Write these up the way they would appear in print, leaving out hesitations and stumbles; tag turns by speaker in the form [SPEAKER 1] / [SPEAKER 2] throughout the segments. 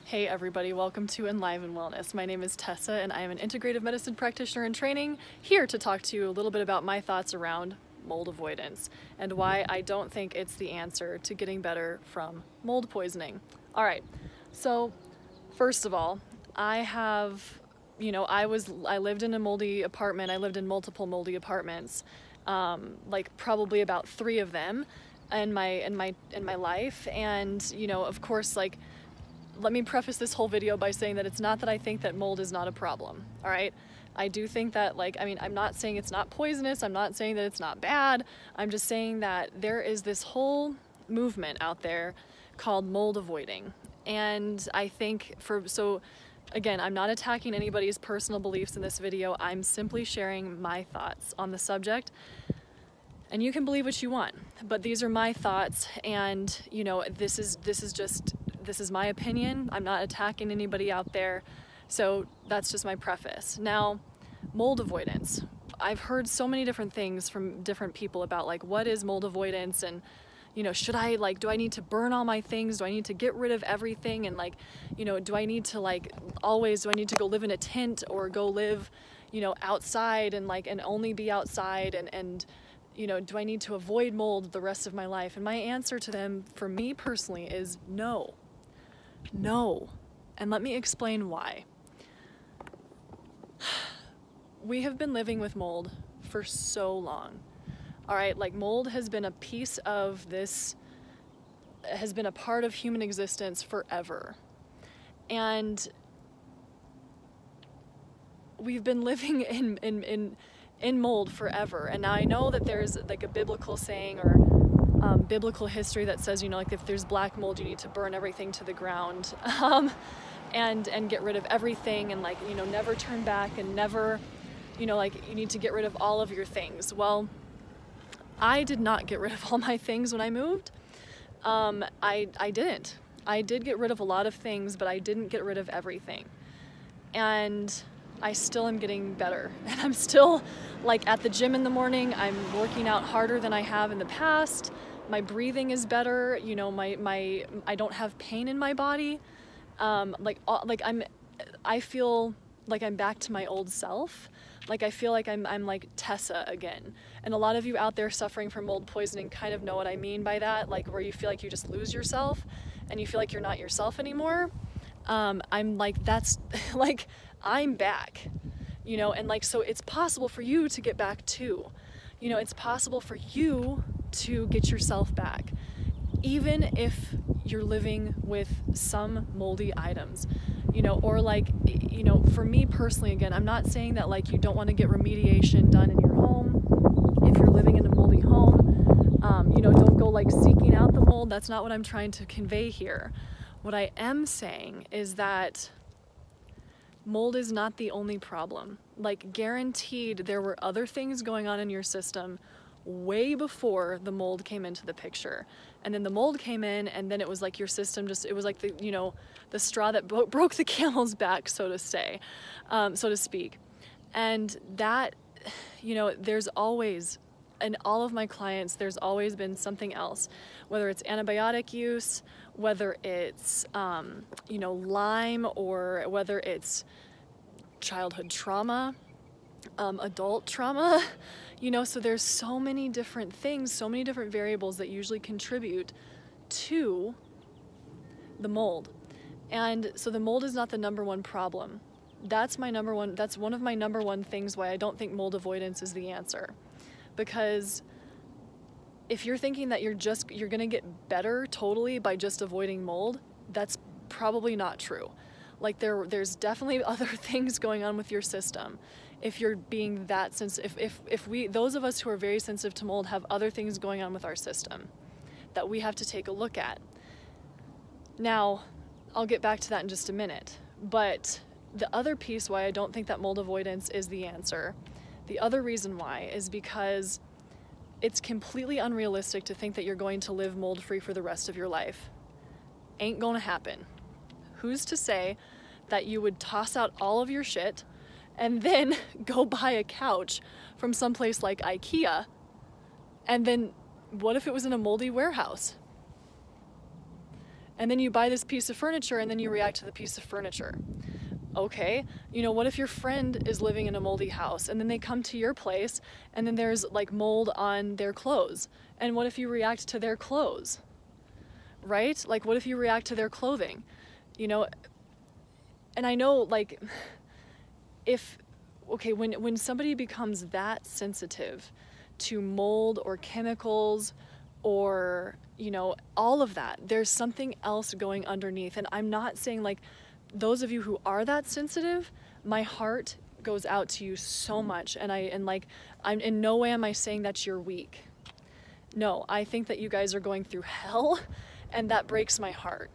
[SPEAKER 1] Hey everybody, welcome to Enliven Wellness. My name is Tessa and I am an integrative medicine practitioner in training, here to talk to you a little bit about my thoughts around mold avoidance and why I don't think it's the answer to getting better from mold poisoning. All right, so first of all, I lived in a moldy apartment. I lived in multiple moldy apartments, like probably about 3 of them in my life. And of course, like, let me preface this whole video by saying that it's not that I think that mold is not a problem, all right? I do think that, I'm not saying it's not poisonous. I'm not saying that it's not bad. I'm just saying that there is this whole movement out there called mold avoiding. And I think again, I'm not attacking anybody's personal beliefs in this video. I'm simply sharing my thoughts on the subject. And you can believe what you want, but these are my thoughts, and this is my opinion. I'm not attacking anybody out there, so that's just my preface. Now, mold avoidance. I've heard so many different things from different people about what is mold avoidance, and do I need to burn all my things? Do I need to get rid of everything? And do I need to go live in a tent or go live outside and only be outside and do I need to avoid mold the rest of my life? And my answer to them, for me personally, is no. No. And let me explain why. We have been living with mold for so long. All right, mold has been a piece of this, has been a part of human existence forever. And we've been living in mold forever. And now I know that there's a biblical saying or biblical history that says, if there's black mold, you need to burn everything to the ground and get rid of everything and never turn back and never, you need to get rid of all of your things. Well, I did not get rid of all my things when I moved. I didn't. I did get rid of a lot of things, but I didn't get rid of everything. And I still am getting better. And I'm still at the gym in the morning. I'm working out harder than I have in the past. My breathing is better. I don't have pain in my body. I feel like I'm back to my old self. I feel like I'm like Tessa again. And a lot of you out there suffering from mold poisoning kind of know what I mean by that, where you feel like you just lose yourself and you feel like you're not yourself anymore. I'm back, and so it's possible for you to get back too. It's possible for you to get yourself back, even if you're living with some moldy items, or for me personally, again, I'm not saying that you don't want to get remediation done in your home. If you're living in a moldy home, don't go seeking out the mold. That's not what I'm trying to convey here. What I am saying is that mold is not the only problem. Guaranteed, there were other things going on in your system way before the mold came into the picture. And then the mold came in, and then it was your system it was the straw that broke the camel's back, so to speak. And that, there's always, in all of my clients, there's always been something else, whether it's antibiotic use, whether it's, Lyme, or whether it's childhood trauma, adult trauma, so there's so many different things, so many different variables that usually contribute to the mold. And so the mold is not the number one problem. That's one of my number one things why I don't think mold avoidance is the answer. Because if you're thinking that you're going to get better totally by just avoiding mold, that's probably not true. There's definitely other things going on with your system. If you're being that sensitive, if those of us who are very sensitive to mold have other things going on with our system that we have to take a look at. Now, I'll get back to that in just a minute. But the other piece why I don't think that mold avoidance is the answer, the other reason why, is because it's completely unrealistic to think that you're going to live mold-free for the rest of your life. Ain't gonna happen. Who's to say that you would toss out all of your shit and then go buy a couch from someplace like IKEA, and then what if it was in a moldy warehouse? And then you buy this piece of furniture and then you react to the piece of furniture. Okay, what if your friend is living in a moldy house and then they come to your place and then there's like mold on their clothes? And what if you react to their clothes? Right? Like, what if you react to their clothing? And I know, like, when somebody becomes that sensitive to mold or chemicals or, all of that, there's something else going underneath. And I'm not saying, like, those of you who are that sensitive, my heart goes out to you so much. I'm in no way am I saying that you're weak. No, I think that you guys are going through hell, and that breaks my heart.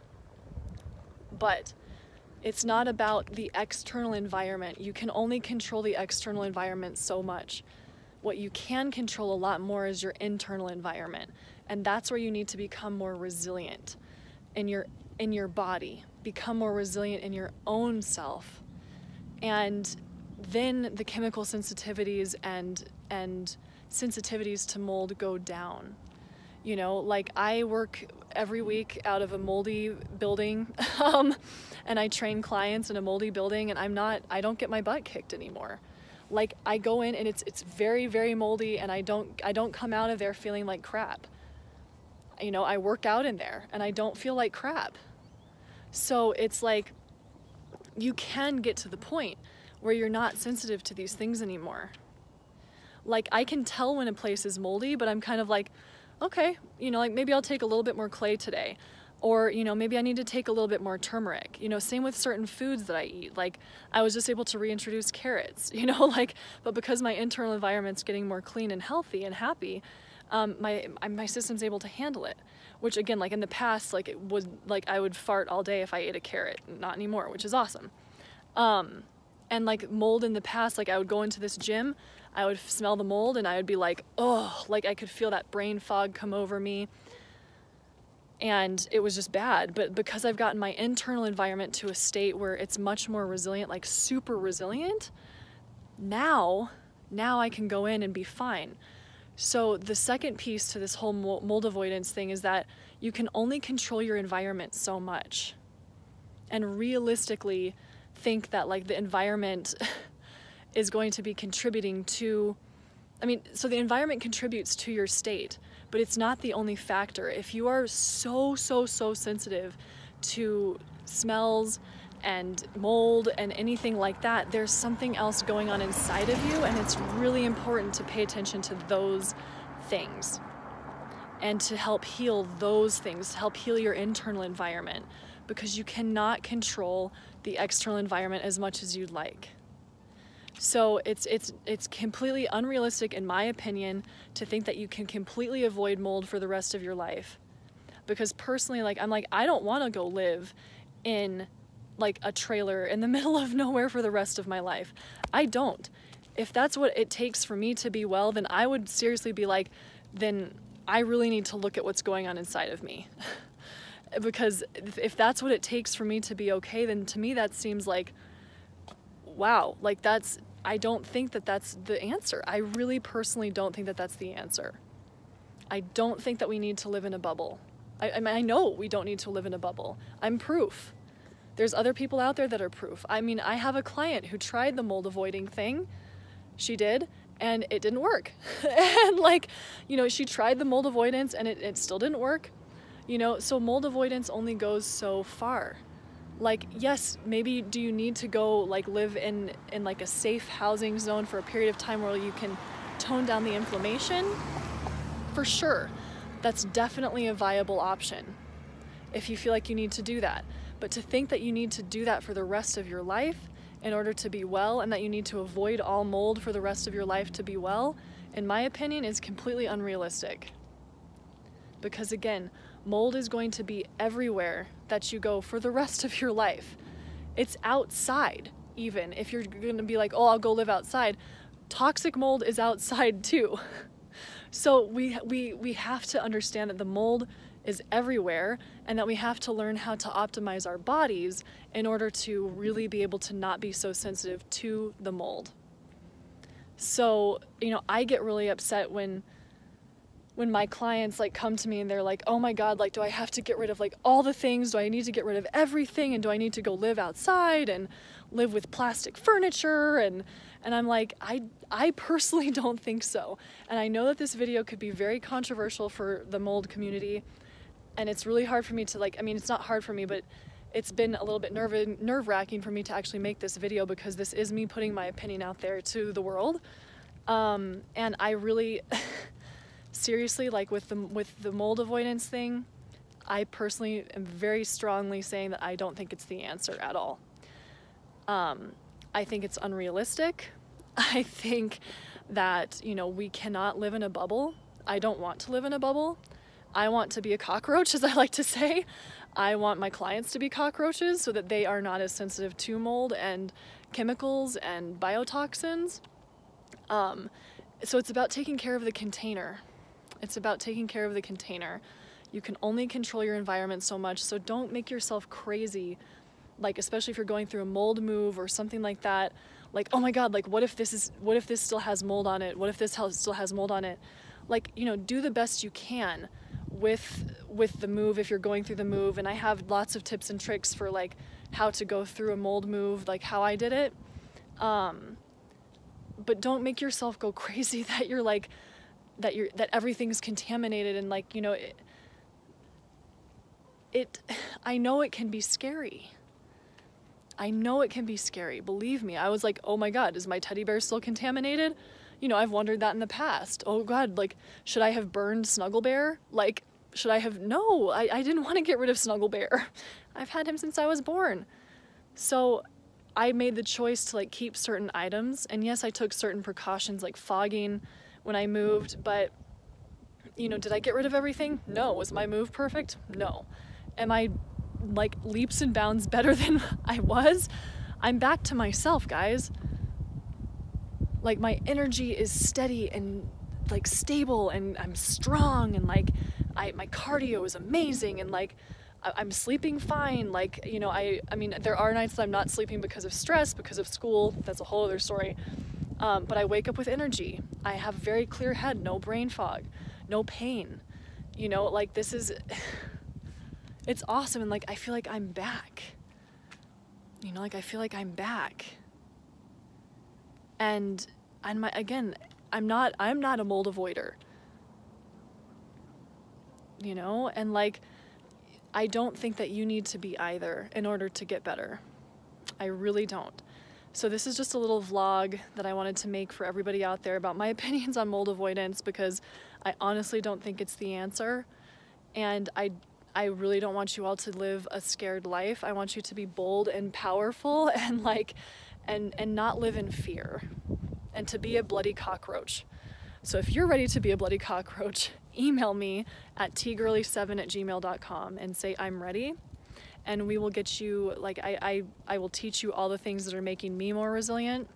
[SPEAKER 1] But it's not about the external environment. You can only control the external environment so much. What you can control a lot more is your internal environment. And that's where you need to become more resilient in your body. Become more resilient in your own self. And then the chemical sensitivities and sensitivities to mold go down. Like, I work every week out of a moldy building, and I train clients in a moldy building, and I don't get my butt kicked anymore. Like, I go in and it's very, very moldy, and I don't come out of there feeling like crap. I work out in there and I don't feel like crap. So it's like, you can get to the point where you're not sensitive to these things anymore. Like, I can tell when a place is moldy, but I'm kind of like, okay, like, maybe I'll take a little bit more clay today. Or, maybe I need to take a little bit more turmeric. Same with certain foods that I eat. Like, I was just able to reintroduce carrots, but because my internal environment's getting more clean and healthy and happy, my system's able to handle it. Which, again, like, in the past, like, it was like I would fart all day if I ate a carrot. Not anymore, which is awesome. And like, mold in the past, like, I would go into this gym, I would smell the mold, and I would be like, oh, like, I could feel that brain fog come over me. And it was just bad. But because I've gotten my internal environment to a state where it's much more resilient, like super resilient, now I can go in and be fine. So the second piece to this whole mold avoidance thing is that you can only control your environment so much. And realistically think that, like, the environment is going to be contributing to, so the environment contributes to your state, but it's not the only factor. If you are so sensitive to smells and mold and anything like that, there's something else going on inside of you, and it's really important to pay attention to those things and to help heal those things, to help heal your internal environment, because you cannot control the external environment as much as you'd like. So it's completely unrealistic, in my opinion, to think that you can completely avoid mold for the rest of your life. Because personally, like, I'm like, I don't want to go live in, like, a trailer in the middle of nowhere for the rest of my life. I don't. If that's what it takes for me to be well, then I would seriously be like, then I really need to look at what's going on inside of me. Because if that's what it takes for me to be okay, then to me that seems like, wow, like, I don't think that that's the answer. I really personally don't think that that's the answer. I don't think that we need to live in a bubble. I know we don't need to live in a bubble. I'm proof. There's other people out there that are proof. I have a client who tried the mold avoiding thing. She did, and it didn't work. And, like, she tried the mold avoidance and it still didn't work. So mold avoidance only goes so far. Like, yes, maybe do you need to go, like, live in like a safe housing zone for a period of time where you can tone down the inflammation? For sure. That's definitely a viable option if you feel like you need to do that. But to think that you need to do that for the rest of your life in order to be well, and that you need to avoid all mold for the rest of your life to be well, in my opinion, is completely unrealistic. Because, again, mold is going to be everywhere that you go for the rest of your life. It's outside, even. If you're going to be like, oh, I'll go live outside, toxic mold is outside too. So we have to understand that the mold is everywhere, and that we have to learn how to optimize our bodies in order to really be able to not be so sensitive to the mold. So, I get really upset when when my clients like come to me and they're like, oh my God, like, do I have to get rid of like all the things? Do I need to get rid of everything? And do I need to go live outside and live with plastic furniture? And I'm like, I personally don't think so. And I know that this video could be very controversial for the mold community. And it's really hard for me to like, I mean, it's not hard for me, but it's been a little bit nerve-wracking for me to actually make this video, because this is me putting my opinion out there to the world. And I really, seriously, like with the mold avoidance thing, I personally am very strongly saying that I don't think it's the answer at all. I think it's unrealistic. I think that, you know, we cannot live in a bubble. I don't want to live in a bubble. I want to be a cockroach, as I like to say. I want my clients to be cockroaches so that they are not as sensitive to mold and chemicals and biotoxins. So it's about taking care of the container. It's about taking care of the container. You can only control your environment so much, so don't make yourself crazy. Like, especially if you're going through a mold move or something like that. Like, oh my God, like what if this still has mold on it? What if this still has mold on it? Like, you know, do the best you can with the move if you're going through the move. And I have lots of tips and tricks for like how to go through a mold move, like how I did it. But don't make yourself go crazy that you're like, that everything's contaminated and like, you know, I know it can be scary. I know it can be scary. Believe me. I was like, oh my God, is my teddy bear still contaminated? You know, I've wondered that in the past. Oh God, like, should I have burned Snuggle Bear? Like, should I have? No, I didn't want to get rid of Snuggle Bear. I've had him since I was born. So I made the choice to like keep certain items. And yes, I took certain precautions like fogging when I moved, but you know, did I get rid of everything? No. Was my move perfect? No. Am I like leaps and bounds better than I was? I'm back to myself, guys. Like my energy is steady and like stable, and I'm strong, and like my cardio is amazing, and like I'm sleeping fine. Like, you know, I mean, there are nights that I'm not sleeping because of stress, because of school. That's a whole other story. But I wake up with energy. I have a very clear head, no brain fog, no pain. You know, like this is, it's awesome. And like, I feel like I'm back. You know, like I feel like I'm back. And I'm not a mold avoider. You know, and like, I don't think that you need to be either in order to get better. I really don't. So this is just a little vlog that I wanted to make for everybody out there about my opinions on mold avoidance, because I honestly don't think it's the answer. And I really don't want you all to live a scared life. I want you to be bold and powerful and like, and not live in fear, and to be a bloody cockroach. So if you're ready to be a bloody cockroach, email me at tgirly7@gmail.com and say I'm ready, and we will get you, like, I will teach you all the things that are making me more resilient,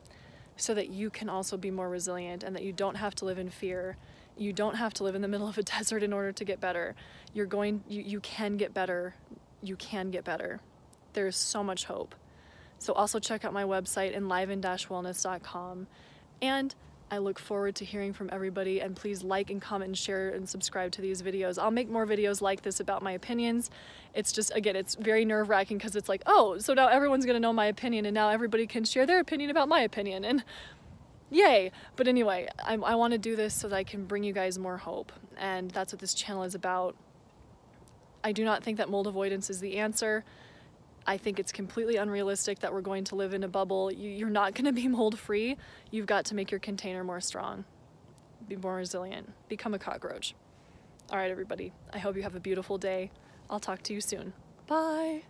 [SPEAKER 1] so that you can also be more resilient, and that you don't have to live in fear. You don't have to live in the middle of a desert in order to get better. You can get better. You can get better. There is so much hope. So also check out my website, enliven-wellness.com. And I look forward to hearing from everybody, and please like and comment and share and subscribe to these videos. I'll make more videos like this about my opinions. It's just, again, it's very nerve-wracking, because it's like, oh, so now everyone's gonna know my opinion, and now everybody can share their opinion about my opinion, and yay. But anyway, I want to do this so that I can bring you guys more hope, and that's what this channel is about. I do not think that mold avoidance is the answer. I think it's completely unrealistic that we're going to live in a bubble. You're not going to be mold free. You've got to make your container more strong, be more resilient, become a cockroach. All right, everybody. I hope you have a beautiful day. I'll talk to you soon. Bye.